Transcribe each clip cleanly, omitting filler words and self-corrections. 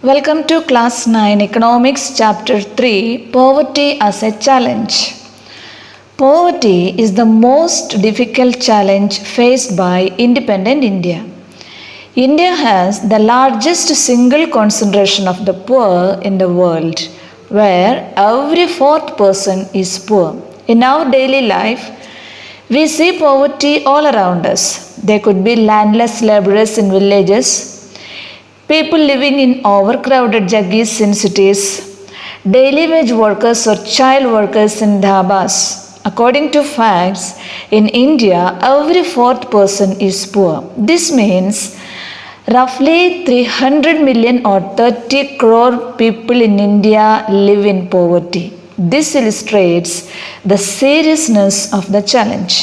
Welcome to Class 9 Economics Chapter 3 Poverty as a Challenge. Poverty is the most difficult challenge faced by independent India. India has the largest single concentration of the poor in the world, where every fourth person is poor. In our daily life, we see poverty all around us. There could be landless laborers in villages, people living in overcrowded jaggies in cities, daily wage workers or child workers in dhabas. According to facts, in India, every fourth person is poor. This means roughly 300 million or 30 crore people in India live in poverty. This illustrates the seriousness of the challenge.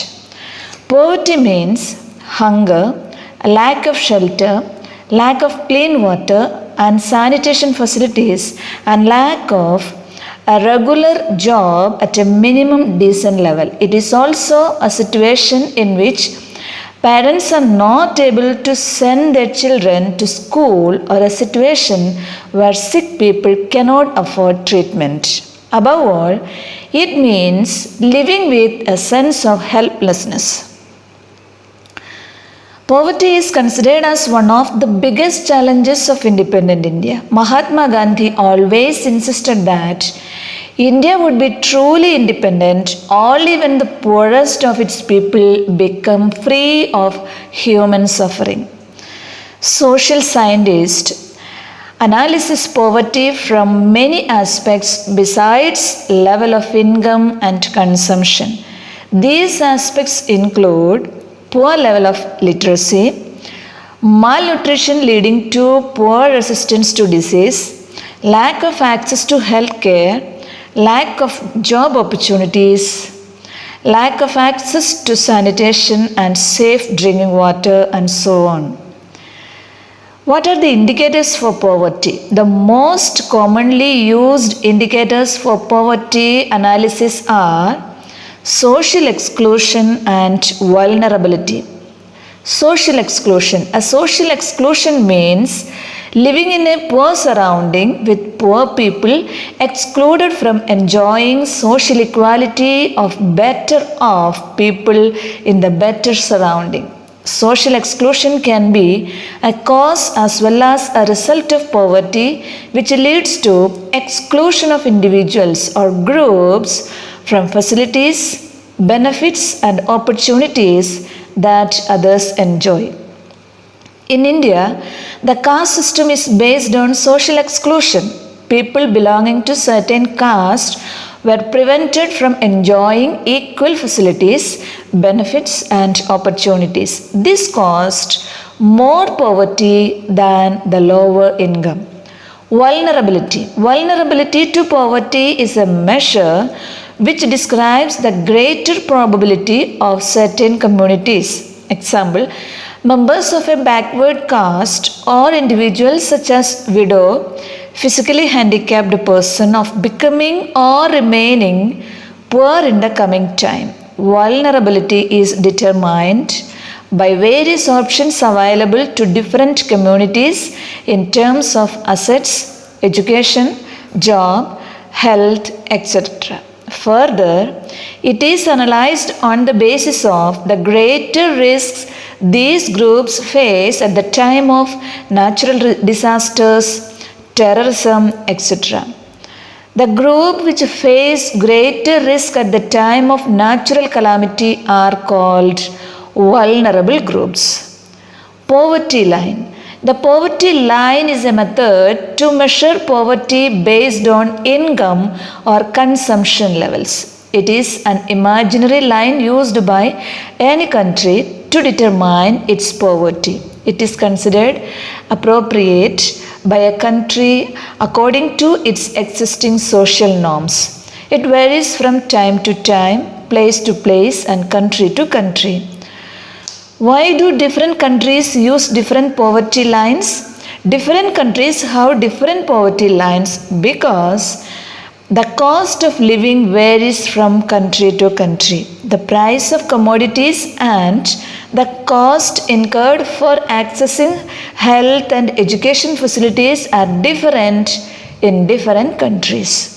Poverty means hunger, a lack of shelter, lack of clean water and sanitation facilities, and lack of a regular job at a minimum decent level. It is also a situation in which parents are not able to send their children to school, or a situation where sick people cannot afford treatment. Above all, it means living with a sense of helplessness. Poverty is considered as one of the biggest challenges of independent India. Mahatma Gandhi always insisted that India would be truly independent only when the poorest of its people become free of human suffering. Social scientists analyze poverty from many aspects besides level of income and consumption. These aspects include poor level of literacy, malnutrition leading to poor resistance to disease, lack of access to health care, lack of job opportunities, lack of access to sanitation and safe drinking water, and so on. What are the indicators for poverty? The most commonly used indicators for poverty analysis are social exclusion and vulnerability. Social exclusion. A social exclusion means living in a poor surrounding with poor people excluded from enjoying social equality of better off people in the better surrounding. Social exclusion can be a cause as well as a result of poverty, which leads to exclusion of individuals or groups from facilities, benefits, and opportunities that others enjoy. In India, the caste system is based on social exclusion. People belonging to certain caste were prevented from enjoying equal facilities, benefits, and opportunities. This caused more poverty than the lower income. Vulnerability. Vulnerability to poverty is a measure which describes the greater probability of certain communities. Example, members of a backward caste or individuals such as widow, physically handicapped person of becoming or remaining poor in the coming time. Vulnerability is determined by various options available to different communities in terms of assets, education, job, health, etc. Further, it is analyzed on the basis of the greater risks these groups face at the time of natural disasters, terrorism, etc. The group which face greater risk at the time of natural calamity are called vulnerable groups. Poverty line. The poverty line is a method to measure poverty based on income or consumption levels. It is an imaginary line used by any country to determine its poverty. It is considered appropriate by a country according to its existing social norms. It varies from time to time, place to place, and country to country. Why do different countries use different poverty lines? Different countries have different poverty lines because the cost of living varies from country to country. The price of commodities and The cost incurred for accessing health and education facilities are different in different countries.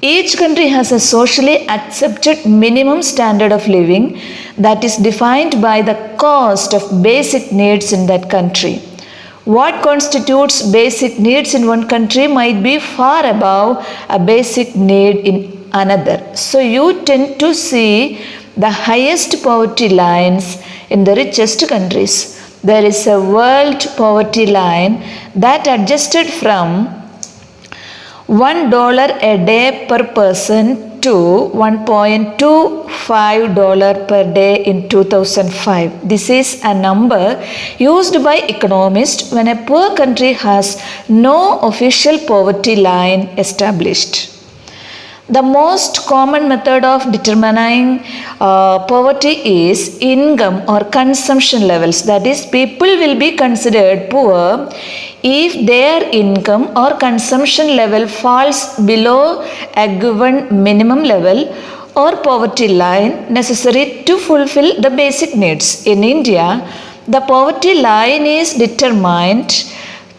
Each country has a socially accepted minimum standard of living that is defined by the cost of basic needs in that country. What constitutes basic needs in one country might be far above a basic need in another. So you tend to see the highest poverty lines in the richest countries. There is a world poverty line that adjusted from $1 a day per person to $1.25 per day in 2005. This is a number used by economists when a poor country has no official poverty line established. The most common method of determining poverty is income or consumption levels. That is, people will be considered poor if their income or consumption level falls below a given minimum level or poverty line necessary to fulfill the basic needs. In India, the poverty line is determined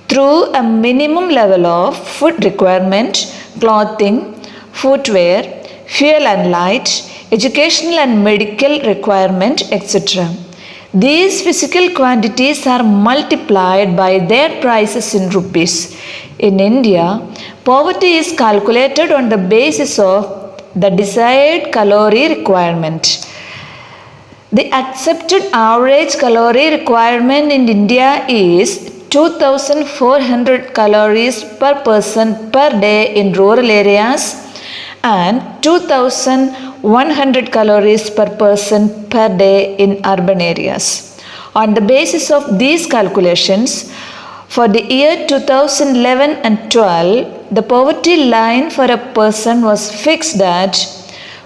through a minimum level of food requirement, clothing, footwear, fuel and light, educational and medical requirement, etc. These physical quantities are multiplied by their prices in rupees. In India, poverty is calculated on the basis of the desired calorie requirement. The accepted average calorie requirement in India is 2,400 calories per person per day in rural areas and 2,100 calories per person per day in urban areas. On the basis of these calculations, for the year 2011 and 12, the poverty line for a person was fixed at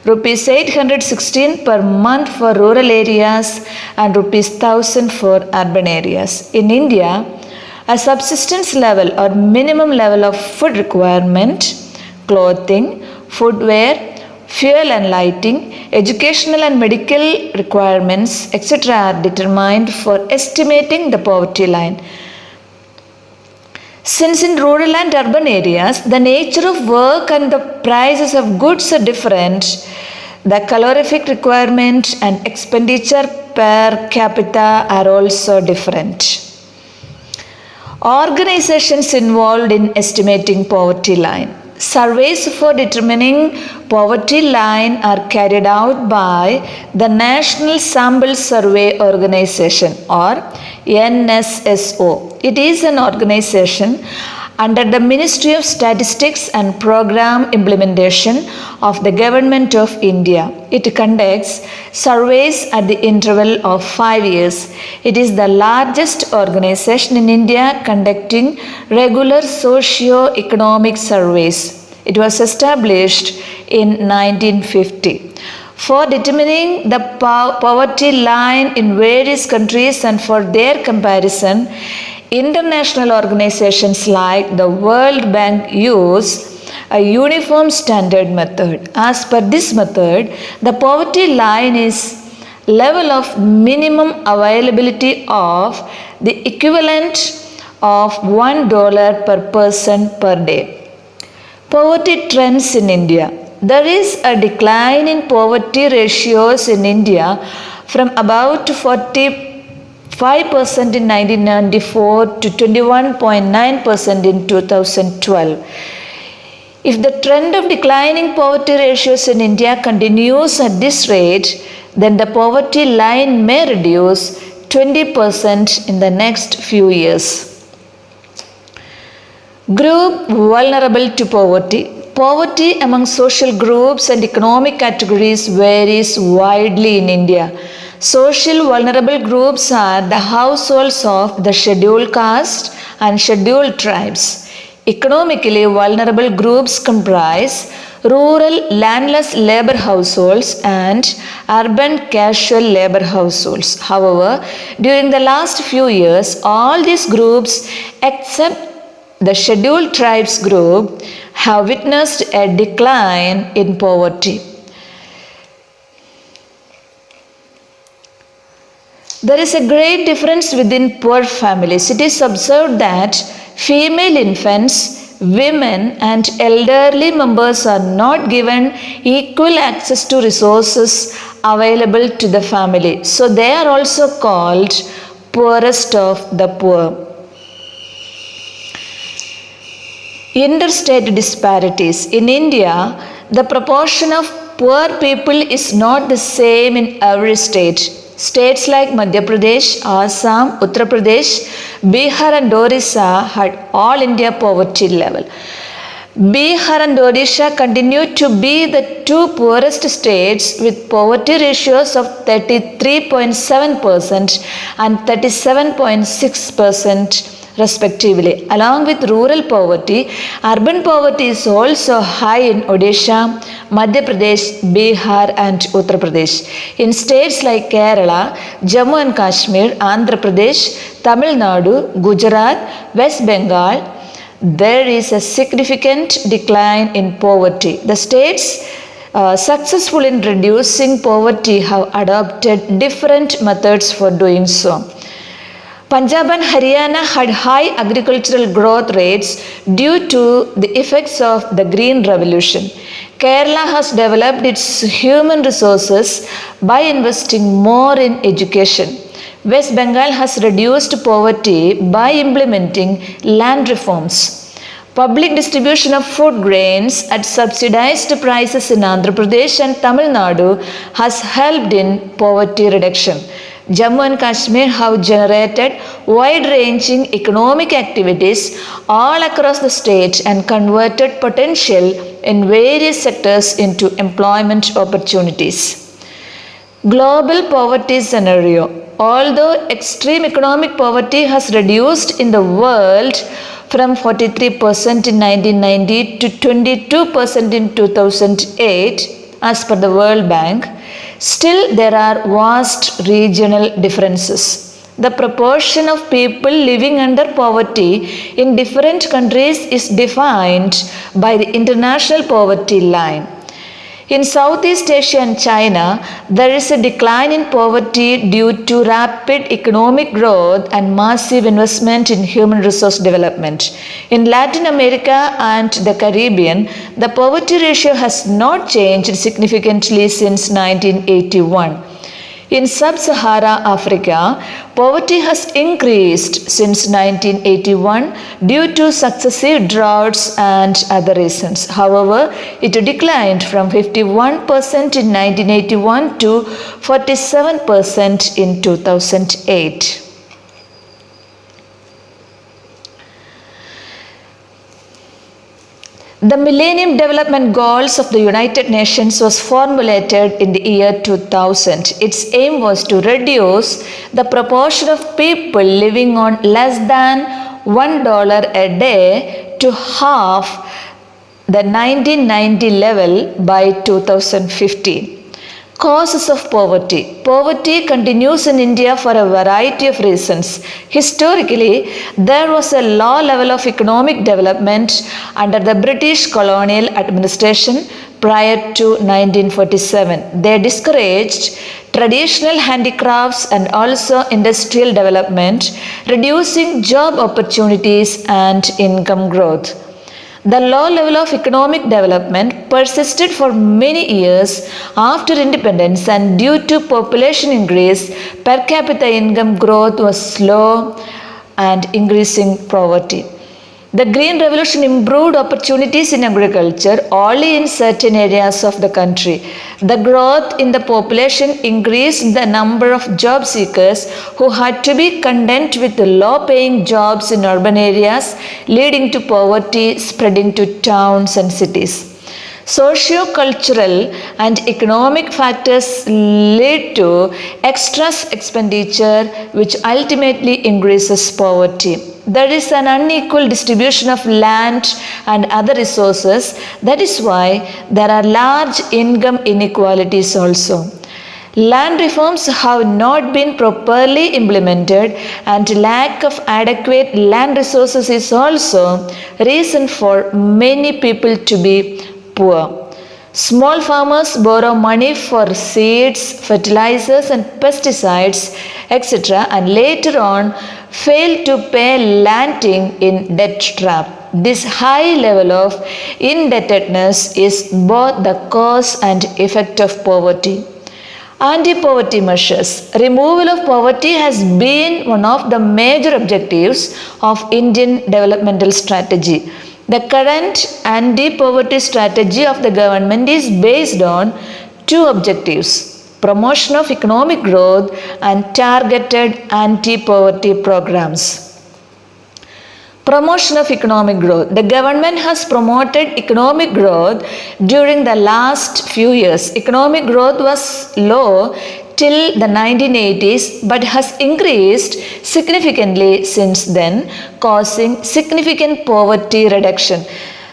rupees 816 per month for rural areas and rupees 1000 for urban areas. In India, a subsistence level or minimum level of food requirement, clothing, footwear, fuel and lighting, educational and medical requirements, etc. are determined for estimating the poverty line. Since in rural and urban areas, the nature of work and the prices of goods are different, the calorific requirement and expenditure per capita are also different. Organizations involved in estimating poverty line. Surveys for determining poverty line are carried out by the National Sample Survey Organization or NSSO. It is an organization under the Ministry of Statistics and Program Implementation of the Government of India. It conducts surveys at the interval of 5 years. It is the largest organization in India conducting regular socio-economic surveys. It was established in 1950. For determining the poverty line in various countries and for their comparison, international organizations like the World Bank use a uniform standard method. As per this method, the poverty line is level of minimum availability of the equivalent of $1 per person per day. Poverty trends in India. There is a decline in poverty ratios in India from about 45% in 1994 to 21.9% in 2012. If the trend of declining poverty ratios in India continues at this rate, then the poverty line may reduce 20% in the next few years. Group vulnerable to poverty. Poverty among social groups and economic categories varies widely in India. Social vulnerable groups are the households of the scheduled caste and scheduled tribes. Economically vulnerable groups comprise rural landless labor households and urban casual labor households. However, during the last few years, all these groups except the scheduled tribes group have witnessed a decline in poverty. There is a great difference within poor families. It is observed that female infants, women, and elderly members are not given equal access to resources available to the family. So they are also called poorest of the poor. Interstate disparities. In India, the proportion of poor people is not the same in every state. States like Madhya Pradesh, Assam, Uttar Pradesh, Bihar and Orissa had all India poverty level. Bihar and Odisha continue to be the two poorest states with poverty ratios of 33.7% and 37.6% respectively. Along with rural poverty, urban poverty is also high in Odisha, Madhya Pradesh, Bihar and Uttar Pradesh. In states like Kerala, Jammu and Kashmir, Andhra Pradesh, Tamil Nadu, Gujarat, West Bengal, there is a significant decline in poverty. The states successful in reducing poverty have adopted different methods for doing so. Punjab and Haryana had high agricultural growth rates due to the effects of the Green Revolution. Kerala has developed its human resources by investing more in education. West Bengal has reduced poverty by implementing land reforms. Public distribution of food grains at subsidized prices in Andhra Pradesh and Tamil Nadu has helped in poverty reduction. Jammu and Kashmir have generated wide-ranging economic activities all across the state and converted potential in various sectors into employment opportunities. Global poverty scenario. Although extreme economic poverty has reduced in the world from 43% in 1990 to 22% in 2008 as per the World Bank, still there are vast regional differences. The proportion of people living under poverty in different countries is defined by the International Poverty Line. In Southeast Asia and China, there is a decline in poverty due to rapid economic growth and massive investment in human resource development. In Latin America and the Caribbean, the poverty ratio has not changed significantly since 1981. In sub-Sahara Africa, poverty has increased since 1981 due to successive droughts and other reasons. However, it declined from 51% in 1981 to 47% in 2008. The Millennium Development Goals of the United Nations was formulated in the year 2000. Its aim was to reduce the proportion of people living on less than $1 a day to half the 1990 level by 2015. Causes of poverty. Poverty continues in India for a variety of reasons. Historically, there was a low level of economic development under the British colonial administration prior to 1947. They discouraged traditional handicrafts and also industrial development, reducing job opportunities and income growth. The low level of economic development persisted for many years after independence, and due to population increase, per capita income growth was slow and increasing poverty. The Green Revolution improved opportunities in agriculture only in certain areas of the country. The growth in the population increased the number of job seekers who had to be content with the low-paying jobs in urban areas, leading to poverty spreading to towns and cities. Socio-cultural and economic factors lead to excess expenditure, which ultimately increases poverty. There is an unequal distribution of land and other resources. That is why there are large income inequalities also. Land reforms have not been properly implemented, and lack of adequate land resources is also reason for many people to be poor. Small farmers borrow money for seeds, fertilizers and pesticides, etc., and later on fail to pay, landing in debt trap. This high level of indebtedness is both the cause and effect of poverty. Anti-poverty measures. Removal of poverty has been one of the major objectives of Indian developmental strategy. The current anti-poverty strategy of the government is based on two objectives: promotion of economic growth and targeted anti-poverty programs. Promotion of economic growth. The government has promoted economic growth during the last few years. Economic growth was low till the 1980s but has increased significantly since then, causing significant poverty reduction.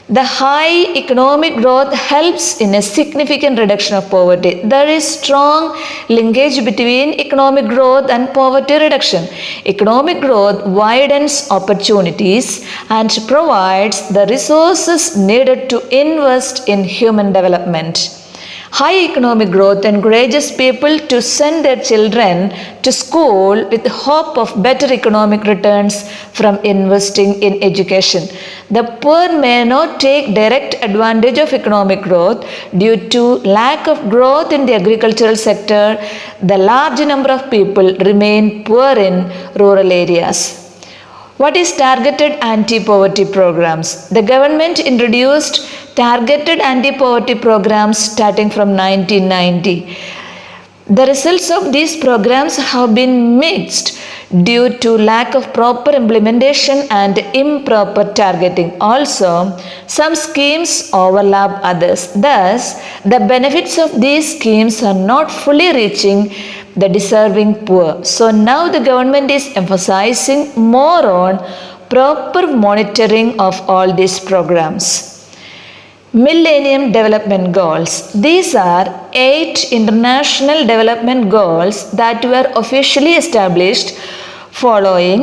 The high economic growth helps in a significant reduction of poverty. There is strong linkage between economic growth and poverty reduction. Economic growth widens opportunities and provides the resources needed to invest in human development. High economic growth encourages people to send their children to school with the hope of better economic returns from investing in education. The poor may not take direct advantage of economic growth due to lack of growth in the agricultural sector. The large number of people remain poor in rural areas. What is targeted anti-poverty programs? The government introduced targeted anti-poverty programs starting from 1990. The results of these programs have been mixed due to lack of proper implementation and improper targeting. Also, some schemes overlap others. Thus, the benefits of these schemes are not fully reaching the deserving poor. So now the government is emphasizing more on proper monitoring of all these programs. Millennium Development Goals. These are 8 international development goals that were officially established following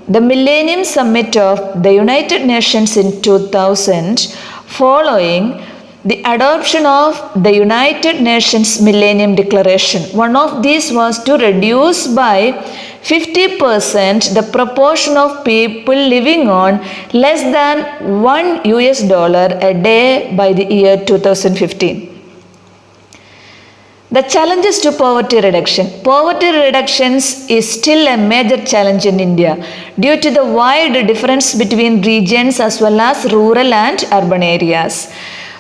the Millennium Summit of the United Nations in 2000, following the adoption of the United Nations Millennium Declaration. One of these was to reduce by 50% the proportion of people living on less than $1 a day by the year 2015. The challenges to poverty reduction. Poverty reductions is still a major challenge in India due to the wide difference between regions as well as rural and urban areas.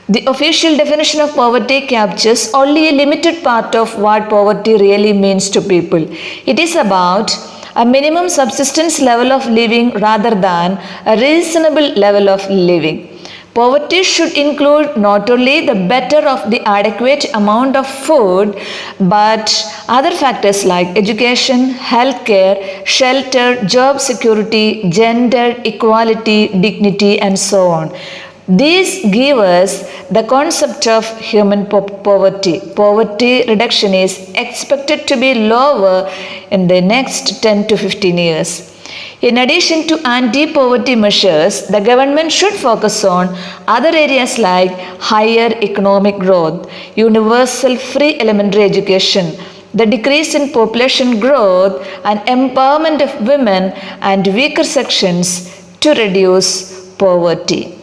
The official definition of poverty captures only a limited part of what poverty really means to people. It is about a minimum subsistence level of living rather than a reasonable level of living. Poverty should include not only the better of the adequate amount of food, but other factors like education, healthcare, shelter, job security, gender equality, dignity, and so on. These give us the concept of human poverty. Poverty reduction is expected to be lower in the next 10 to 15 years. In addition to anti-poverty measures, the government should focus on other areas like higher economic growth, universal free elementary education, the decrease in population growth, and empowerment of women and weaker sections to reduce poverty.